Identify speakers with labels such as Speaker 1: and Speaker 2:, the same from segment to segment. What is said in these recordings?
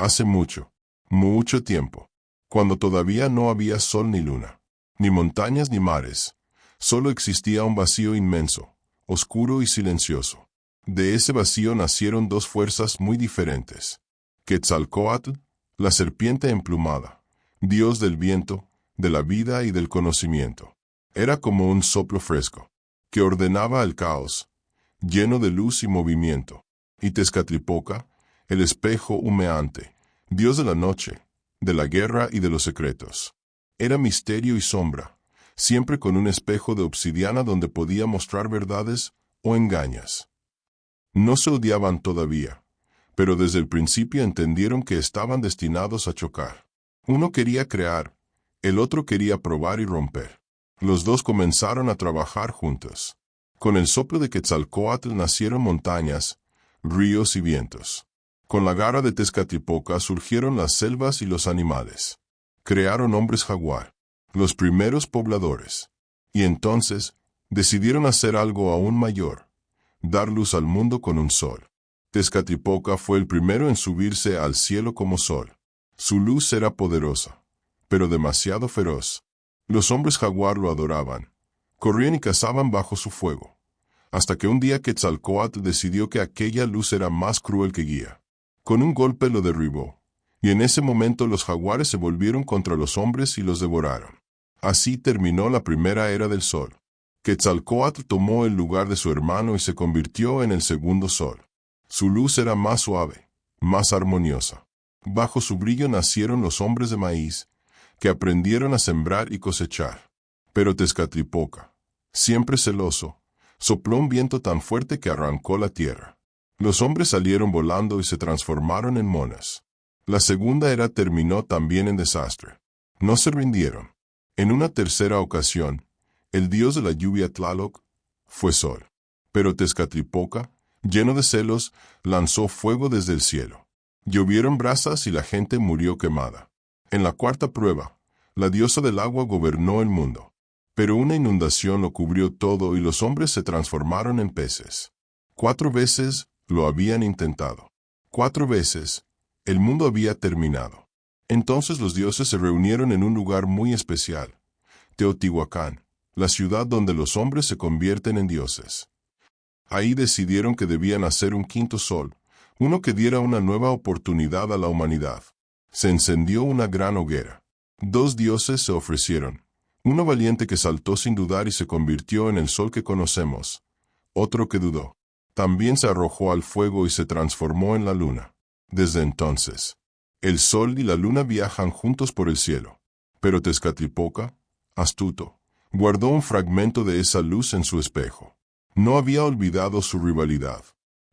Speaker 1: hace mucho, mucho tiempo, cuando todavía no había sol ni luna, ni montañas ni mares, solo existía un vacío inmenso, oscuro y silencioso. De ese vacío nacieron dos fuerzas muy diferentes. Quetzalcóatl, la serpiente emplumada, dios del viento, de la vida y del conocimiento. Era como un soplo fresco, que ordenaba el caos, lleno de luz y movimiento. Y Tezcatlipoca, el espejo humeante, dios de la noche, de la guerra y de los secretos. Era misterio y sombra, siempre con un espejo de obsidiana donde podía mostrar verdades o engañas. No se odiaban todavía, pero desde el principio entendieron que estaban destinados a chocar. Uno quería crear, el otro quería probar y romper. Los dos comenzaron a trabajar juntos. Con el soplo de Quetzalcóatl nacieron montañas, ríos y vientos. Con la garra de Tezcatlipoca surgieron las selvas y los animales. Crearon hombres jaguar, los primeros pobladores. Y entonces, decidieron hacer algo aún mayor, dar luz al mundo con un sol. Tezcatlipoca fue el primero en subirse al cielo como sol. Su luz era poderosa, pero demasiado feroz. Los hombres jaguar lo adoraban, corrían y cazaban bajo su fuego, hasta que un día Quetzalcóatl decidió que aquella luz era más cruel que guía. Con un golpe lo derribó, y en ese momento los jaguares se volvieron contra los hombres y los devoraron. Así terminó la primera era del sol. Quetzalcóatl tomó el lugar de su hermano y se convirtió en el segundo sol. Su luz era más suave, más armoniosa. Bajo su brillo nacieron los hombres de maíz, que aprendieron a sembrar y cosechar. Pero Tezcatlipoca, siempre celoso, sopló un viento tan fuerte que arrancó la tierra. Los hombres salieron volando y se transformaron en monas. La segunda era terminó también en desastre. No se rindieron. En una tercera ocasión, el dios de la lluvia Tlaloc fue sol. Pero Tezcatlipoca, lleno de celos, lanzó fuego desde el cielo. Llovieron brasas y la gente murió quemada. En la cuarta prueba, la diosa del agua gobernó el mundo. Pero una inundación lo cubrió todo y los hombres se transformaron en peces. 4 veces lo habían intentado. 4 veces el mundo había terminado. Entonces los dioses se reunieron en un lugar muy especial, Teotihuacán, la ciudad donde los hombres se convierten en dioses. Ahí decidieron que debían hacer un quinto sol, uno que diera una nueva oportunidad a la humanidad. Se encendió una gran hoguera. 2 dioses se ofrecieron. Uno valiente que saltó sin dudar y se convirtió en el sol que conocemos. Otro que dudó. También se arrojó al fuego y se transformó en la luna. Desde entonces, el sol y la luna viajan juntos por el cielo. Pero Tezcatlipoca, astuto, guardó un fragmento de esa luz en su espejo. No había olvidado su rivalidad.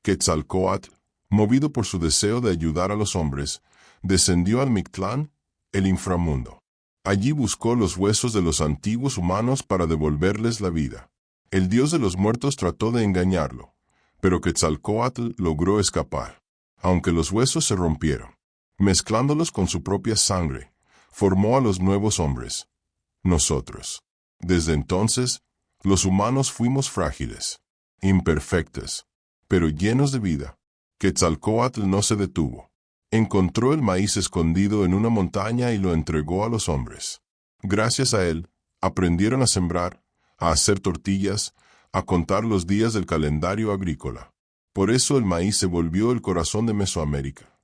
Speaker 1: Quetzalcóatl, movido por su deseo de ayudar a los hombres, descendió al Mictlán, el inframundo. Allí buscó los huesos de los antiguos humanos para devolverles la vida. El dios de los muertos trató de engañarlo, pero Quetzalcóatl logró escapar. Aunque los huesos se rompieron, mezclándolos con su propia sangre, formó a los nuevos hombres, nosotros. Desde entonces, los humanos fuimos frágiles, imperfectos, pero llenos de vida. Quetzalcóatl no se detuvo. Encontró el maíz escondido en una montaña y lo entregó a los hombres. Gracias a él, aprendieron a sembrar, a hacer tortillas, a contar los días del calendario agrícola. Por eso el maíz se volvió el corazón de Mesoamérica.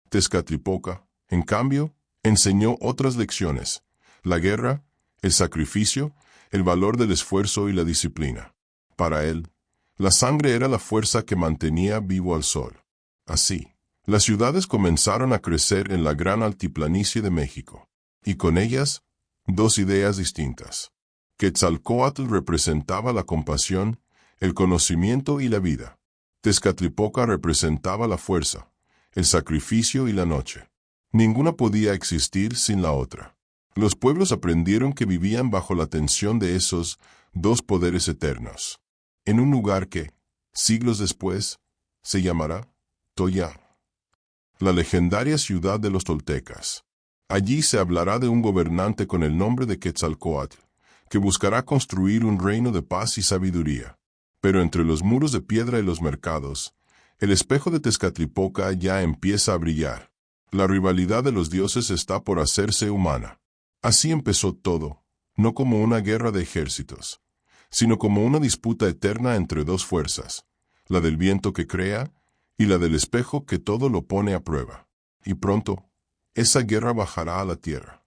Speaker 1: Tezcatlipoca, en cambio, enseñó otras lecciones: la guerra, el sacrificio, el valor del esfuerzo y la disciplina. Para él, la sangre era la fuerza que mantenía vivo al sol. Así, las ciudades comenzaron a crecer en la gran altiplanicie de México, y con ellas, 2 ideas distintas. Quetzalcóatl representaba la compasión, el conocimiento y la vida. Tezcatlipoca representaba la fuerza, el sacrificio y la noche. Ninguna podía existir sin la otra. Los pueblos aprendieron que vivían bajo la tensión de esos 2 poderes eternos, en un lugar que, siglos después, se llamará Toyá, la legendaria ciudad de los toltecas. Allí se hablará de un gobernante con el nombre de Quetzalcóatl, que buscará construir un reino de paz y sabiduría. Pero entre los muros de piedra y los mercados, el espejo de Tezcatlipoca ya empieza a brillar. La rivalidad de los dioses está por hacerse humana. Así empezó todo, no como una guerra de ejércitos, sino como una disputa eterna entre dos fuerzas, la del viento que crea y la del espejo que todo lo pone a prueba. Y pronto, esa guerra bajará a la tierra.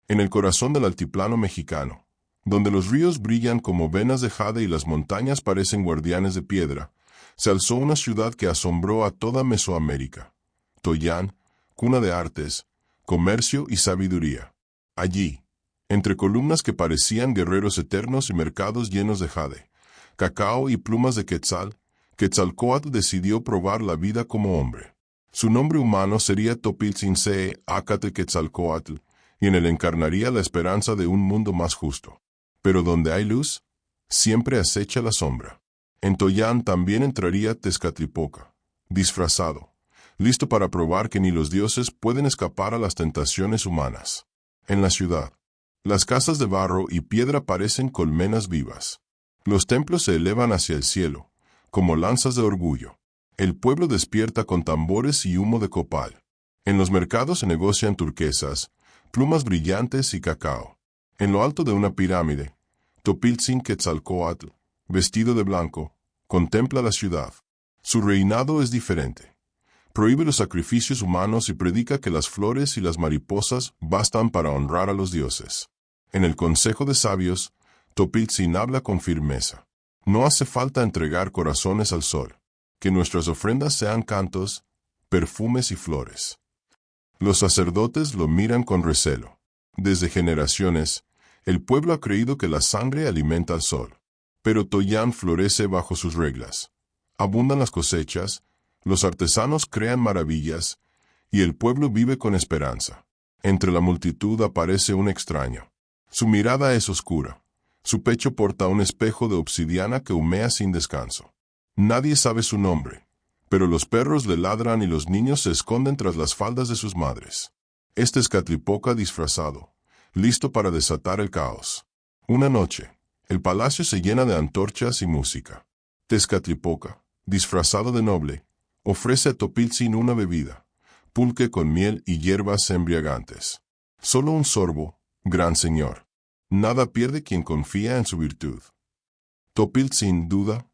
Speaker 1: En el corazón del altiplano mexicano, donde los ríos brillan como venas de jade y las montañas parecen guardianes de piedra, se alzó una ciudad que asombró a toda Mesoamérica. Toyán, cuna de artes, comercio y sabiduría. Allí, entre columnas que parecían guerreros eternos y mercados llenos de jade, cacao y plumas de quetzal, Quetzalcóatl decidió probar la vida como hombre. Su nombre humano sería Topiltzin-Se Acatl Quetzalcóatl, y en él encarnaría la esperanza de un mundo más justo. Pero donde hay luz, siempre acecha la sombra. En Toyán también entraría Tezcatlipoca, disfrazado, listo para probar que ni los dioses pueden escapar a las tentaciones humanas. En la ciudad, las casas de barro y piedra parecen colmenas vivas. Los templos se elevan hacia el cielo, como lanzas de orgullo. El pueblo despierta con tambores y humo de copal. En los mercados se negocian turquesas, plumas brillantes y cacao. En lo alto de una pirámide, Topiltzin Quetzalcóatl, vestido de blanco, contempla la ciudad. Su reinado es diferente. Prohíbe los sacrificios humanos y predica que las flores y las mariposas bastan para honrar a los dioses. En el consejo de sabios, Topiltzin habla con firmeza. No hace falta entregar corazones al sol. Que nuestras ofrendas sean cantos, perfumes y flores. Los sacerdotes lo miran con recelo. Desde generaciones, el pueblo ha creído que la sangre alimenta al sol. Pero Toyán florece bajo sus reglas. Abundan las cosechas, los artesanos crean maravillas, y el pueblo vive con esperanza. Entre la multitud aparece un extraño. Su mirada es oscura. Su pecho porta un espejo de obsidiana que humea sin descanso. Nadie sabe su nombre, pero los perros le ladran y los niños se esconden tras las faldas de sus madres. Este es Tezcatlipoca disfrazado, listo para desatar el caos. Una noche, el palacio se llena de antorchas y música. Tezcatlipoca, disfrazado de noble, ofrece a Topiltzin una bebida, pulque con miel y hierbas embriagantes. Solo un sorbo, gran señor. Nada pierde quien confía en su virtud. Topiltzin duda,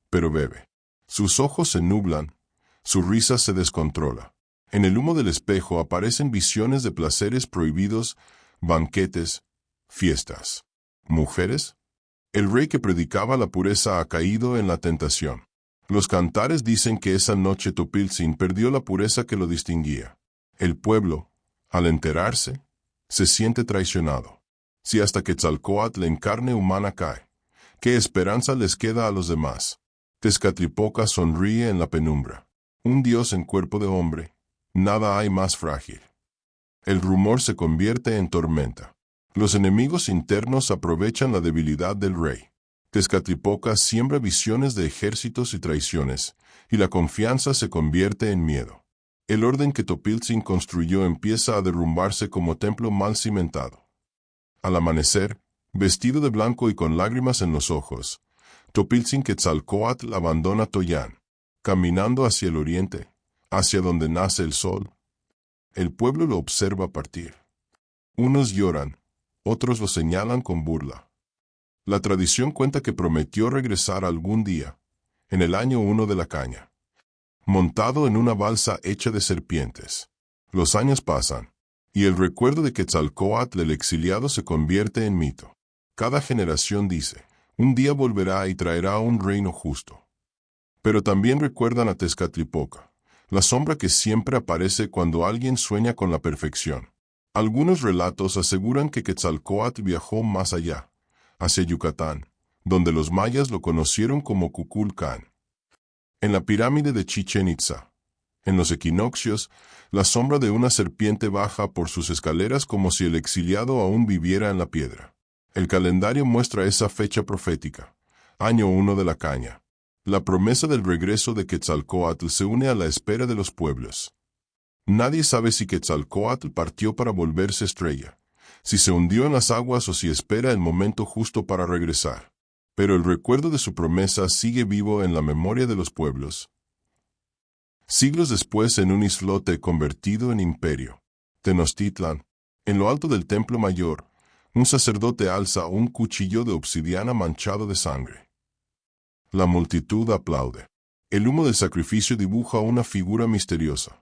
Speaker 1: pero bebe. Sus ojos se nublan, su risa se descontrola. En el humo del espejo aparecen visiones de placeres prohibidos, banquetes, fiestas. ¿Mujeres? El rey que predicaba la pureza ha caído en la tentación. Los cantares dicen que esa noche Topiltzin perdió la pureza que lo distinguía. El pueblo, al enterarse, se siente traicionado. Si hasta Quetzalcóatl en carne humana cae, ¿qué esperanza les queda a los demás? Tezcatlipoca sonríe en la penumbra. Un dios en cuerpo de hombre, nada hay más frágil. El rumor se convierte en tormenta. Los enemigos internos aprovechan la debilidad del rey. Tezcatlipoca siembra visiones de ejércitos y traiciones, y la confianza se convierte en miedo. El orden que Topiltzin construyó empieza a derrumbarse como templo mal cimentado. Al amanecer, vestido de blanco y con lágrimas en los ojos, Topiltzin Quetzalcóatl abandona Toyán, caminando hacia el oriente, hacia donde nace el sol. El pueblo lo observa partir. Unos lloran, otros lo señalan con burla. La tradición cuenta que prometió regresar algún día, en el año 1 de la caña, montado en una balsa hecha de serpientes. Los años pasan, y el recuerdo de Quetzalcóatl el exiliado se convierte en mito. Cada generación dice, un día volverá y traerá un reino justo. Pero también recuerdan a Tezcatlipoca, la sombra que siempre aparece cuando alguien sueña con la perfección. Algunos relatos aseguran que Quetzalcóatl viajó más allá, hacia Yucatán, donde los mayas lo conocieron como Kukulcán. En la pirámide de Chichén Itzá, en los equinoccios, la sombra de una serpiente baja por sus escaleras como si el exiliado aún viviera en la piedra. El calendario muestra esa fecha profética, año 1 de la caña. La promesa del regreso de Quetzalcóatl se une a la espera de los pueblos. Nadie sabe si Quetzalcóatl partió para volverse estrella, si se hundió en las aguas o si espera el momento justo para regresar. Pero el recuerdo de su promesa sigue vivo en la memoria de los pueblos. Siglos después, en un islote convertido en imperio, Tenochtitlan, en lo alto del templo mayor, un sacerdote alza un cuchillo de obsidiana manchado de sangre. La multitud aplaude. El humo del sacrificio dibuja una figura misteriosa.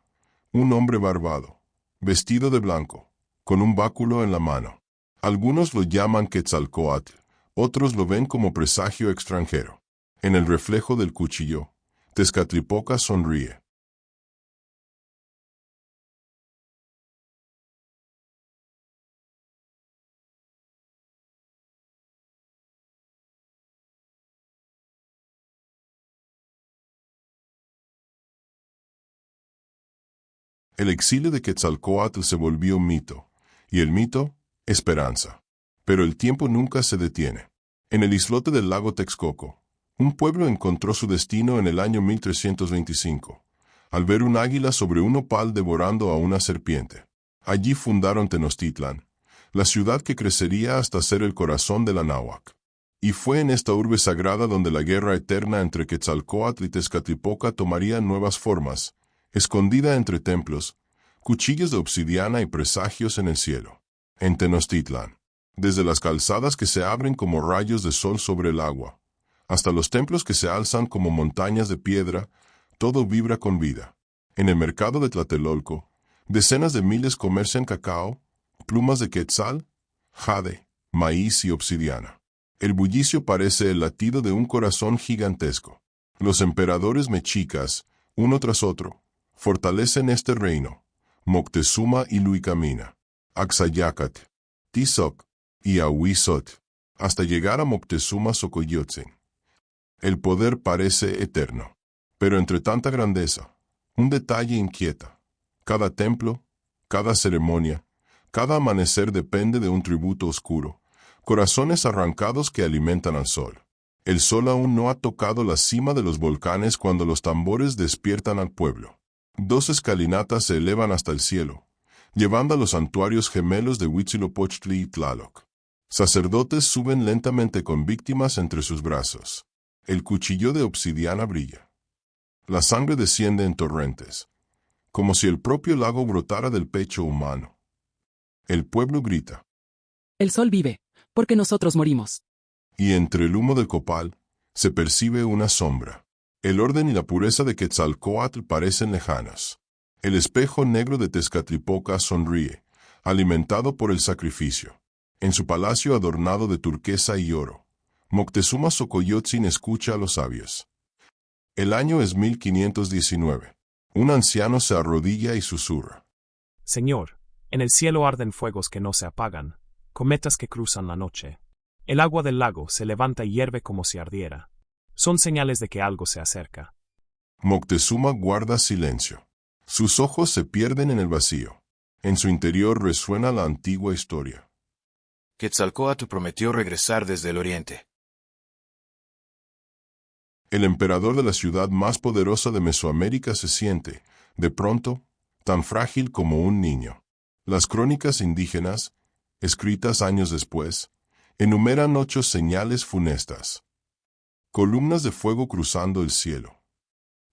Speaker 1: Un hombre barbado, vestido de blanco, con un báculo en la mano. Algunos lo llaman Quetzalcóatl, otros lo ven como presagio extranjero. En el reflejo del cuchillo, Tezcatlipoca sonríe. El exilio de Quetzalcóatl se volvió mito, y el mito, esperanza. Pero el tiempo nunca se detiene. En el islote del lago Texcoco, un pueblo encontró su destino en el año 1325, al ver un águila sobre un opal devorando a una serpiente. Allí fundaron Tenochtitlan, la ciudad que crecería hasta ser el corazón de la náhuac. Y fue en esta urbe sagrada donde la guerra eterna entre Quetzalcóatl y Tezcatlipoca tomaría nuevas formas, escondida entre templos, cuchillos de obsidiana y presagios en el cielo. En Tenochtitlan, desde las calzadas que se abren como rayos de sol sobre el agua, hasta los templos que se alzan como montañas de piedra, todo vibra con vida. En el mercado de Tlatelolco, decenas de miles comercian cacao, plumas de quetzal, jade, maíz y obsidiana. El bullicio parece el latido de un corazón gigantesco. Los emperadores mexicas, uno tras otro, fortalecen este reino. Moctezuma y Luicamina, Axayácatl, Tizoc y Ahuizotl, hasta llegar a Moctezuma Xocoyotzin. El poder parece eterno. Pero entre tanta grandeza, un detalle inquieta. Cada templo, cada ceremonia, cada amanecer depende de un tributo oscuro, corazones arrancados que alimentan al sol. El sol aún no ha tocado la cima de los volcanes cuando los tambores despiertan al pueblo. 2 escalinatas se elevan hasta el cielo, llevando a los santuarios gemelos de Huitzilopochtli y Tlaloc. Sacerdotes suben lentamente con víctimas entre sus brazos. El cuchillo de obsidiana brilla. La sangre desciende en torrentes, como si el propio lago brotara del pecho humano. El pueblo grita.
Speaker 2: El sol vive, porque nosotros morimos.
Speaker 1: Y entre el humo del copal, se percibe una sombra. El orden y la pureza de Quetzalcóatl parecen lejanos. El espejo negro de Tezcatlipoca sonríe, alimentado por el sacrificio. En su palacio adornado de turquesa y oro, Moctezuma Xocoyotzin escucha a los sabios. El año es 1519. Un anciano se arrodilla y susurra.
Speaker 3: Señor, en el cielo arden fuegos que no se apagan, cometas que cruzan la noche. El agua del lago se levanta y hierve como si ardiera. Son señales de que algo se acerca.
Speaker 1: Moctezuma guarda silencio. Sus ojos se pierden en el vacío. En su interior resuena la antigua historia.
Speaker 4: Quetzalcóatl prometió regresar desde el oriente.
Speaker 1: El emperador de la ciudad más poderosa de Mesoamérica se siente, de pronto, tan frágil como un niño. Las crónicas indígenas, escritas años después, enumeran 8 señales funestas. Columnas de fuego cruzando el cielo.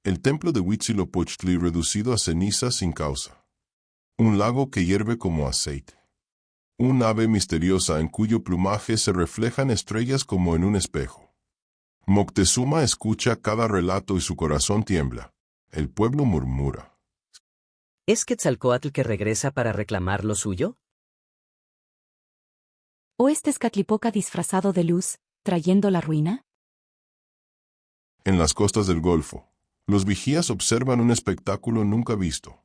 Speaker 1: El templo de Huitzilopochtli reducido a ceniza sin causa. Un lago que hierve como aceite. Un ave misteriosa en cuyo plumaje se reflejan estrellas como en un espejo. Moctezuma escucha cada relato y su corazón tiembla. El pueblo murmura.
Speaker 5: ¿Es Quetzalcóatl que regresa para reclamar lo suyo?
Speaker 6: ¿O es Tezcatlipoca disfrazado de luz, trayendo la ruina?
Speaker 1: En las costas del Golfo, los vigías observan un espectáculo nunca visto.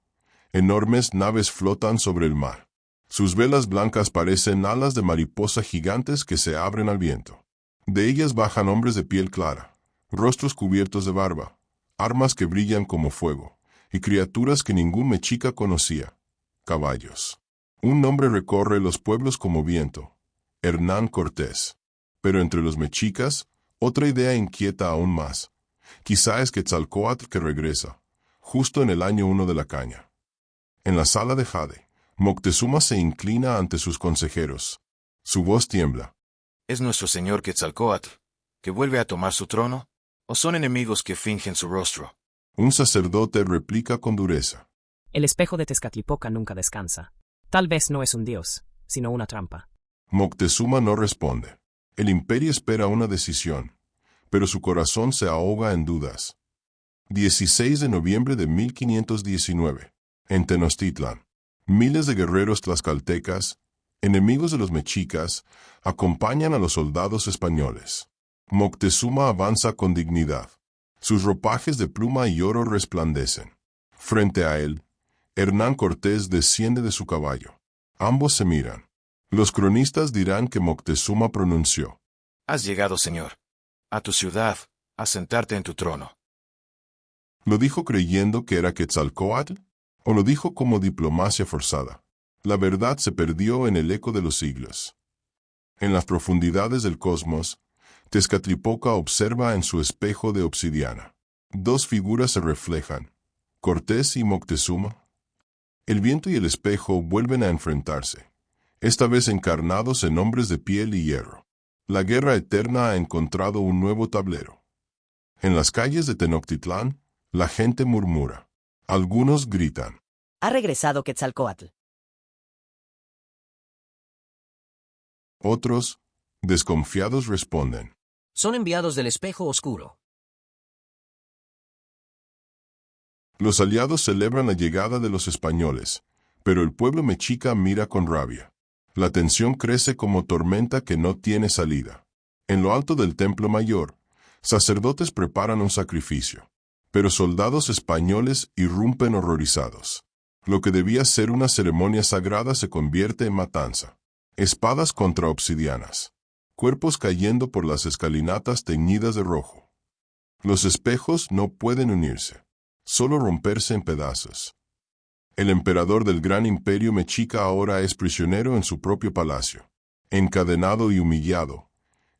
Speaker 1: Enormes naves flotan sobre el mar. Sus velas blancas parecen alas de mariposa gigantes que se abren al viento. De ellas bajan hombres de piel clara, rostros cubiertos de barba, armas que brillan como fuego, y criaturas que ningún mexica conocía, caballos. Un nombre recorre los pueblos como viento, Hernán Cortés. Pero entre los mexicas, otra idea inquieta aún más. Quizá es Quetzalcóatl que regresa, justo en el año 1 de la caña. En la sala de Jade, Moctezuma se inclina ante sus consejeros. Su voz tiembla.
Speaker 4: ¿Es nuestro señor Quetzalcóatl, que vuelve a tomar su trono? ¿O son enemigos que fingen su rostro?
Speaker 1: Un sacerdote replica con dureza.
Speaker 7: El espejo de Tezcatlipoca nunca descansa. Tal vez no es un dios, sino una trampa.
Speaker 1: Moctezuma no responde. El imperio espera una decisión, pero su corazón se ahoga en dudas. 16 de noviembre de 1519. En Tenochtitlan. Miles de guerreros tlaxcaltecas, enemigos de los mexicas, acompañan a los soldados españoles. Moctezuma avanza con dignidad. Sus ropajes de pluma y oro resplandecen. Frente a él, Hernán Cortés desciende de su caballo. Ambos se miran. Los cronistas dirán que Moctezuma pronunció:
Speaker 4: Has llegado, señor, a tu ciudad, a sentarte en tu trono.
Speaker 1: ¿Lo dijo creyendo que era Quetzalcóatl? ¿O lo dijo como diplomacia forzada? La verdad se perdió en el eco de los siglos. En las profundidades del cosmos, Tezcatlipoca observa en su espejo de obsidiana. Dos figuras se reflejan, Cortés y Moctezuma. El viento y el espejo vuelven a enfrentarse, esta vez encarnados en hombres de piel y hierro. La guerra eterna ha encontrado un nuevo tablero. En las calles de Tenochtitlán, la gente murmura. Algunos gritan:
Speaker 5: Ha regresado Quetzalcóatl.
Speaker 1: Otros, desconfiados, responden:
Speaker 8: Son enviados del espejo oscuro.
Speaker 1: Los aliados celebran la llegada de los españoles, pero el pueblo mexica mira con rabia. La tensión crece como tormenta que no tiene salida. En lo alto del templo mayor, sacerdotes preparan un sacrificio, pero soldados españoles irrumpen horrorizados. Lo que debía ser una ceremonia sagrada se convierte en matanza. Espadas contra obsidianas. Cuerpos cayendo por las escalinatas teñidas de rojo. Los espejos no pueden unirse, solo romperse en pedazos. El emperador del gran imperio mexica ahora es prisionero en su propio palacio. Encadenado y humillado,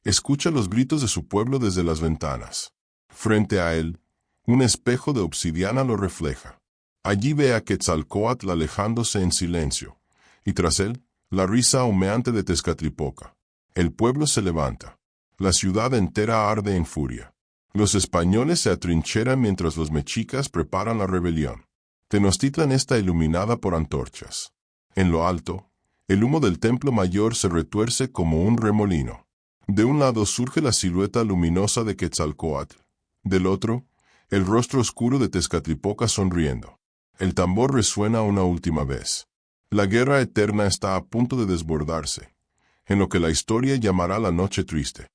Speaker 1: escucha los gritos de su pueblo desde las ventanas. Frente a él, un espejo de obsidiana lo refleja. Allí ve a Quetzalcóatl alejándose en silencio, y tras él, la risa humeante de Tezcatlipoca. El pueblo se levanta. La ciudad entera arde en furia. Los españoles se atrincheran mientras los mexicas preparan la rebelión. Tenochtitlan está iluminada por antorchas. En lo alto, el humo del templo mayor se retuerce como un remolino. De un lado surge la silueta luminosa de Quetzalcóatl. Del otro, el rostro oscuro de Tezcatlipoca sonriendo. El tambor resuena una última vez. La guerra eterna está a punto de desbordarse, en lo que la historia llamará la Noche Triste.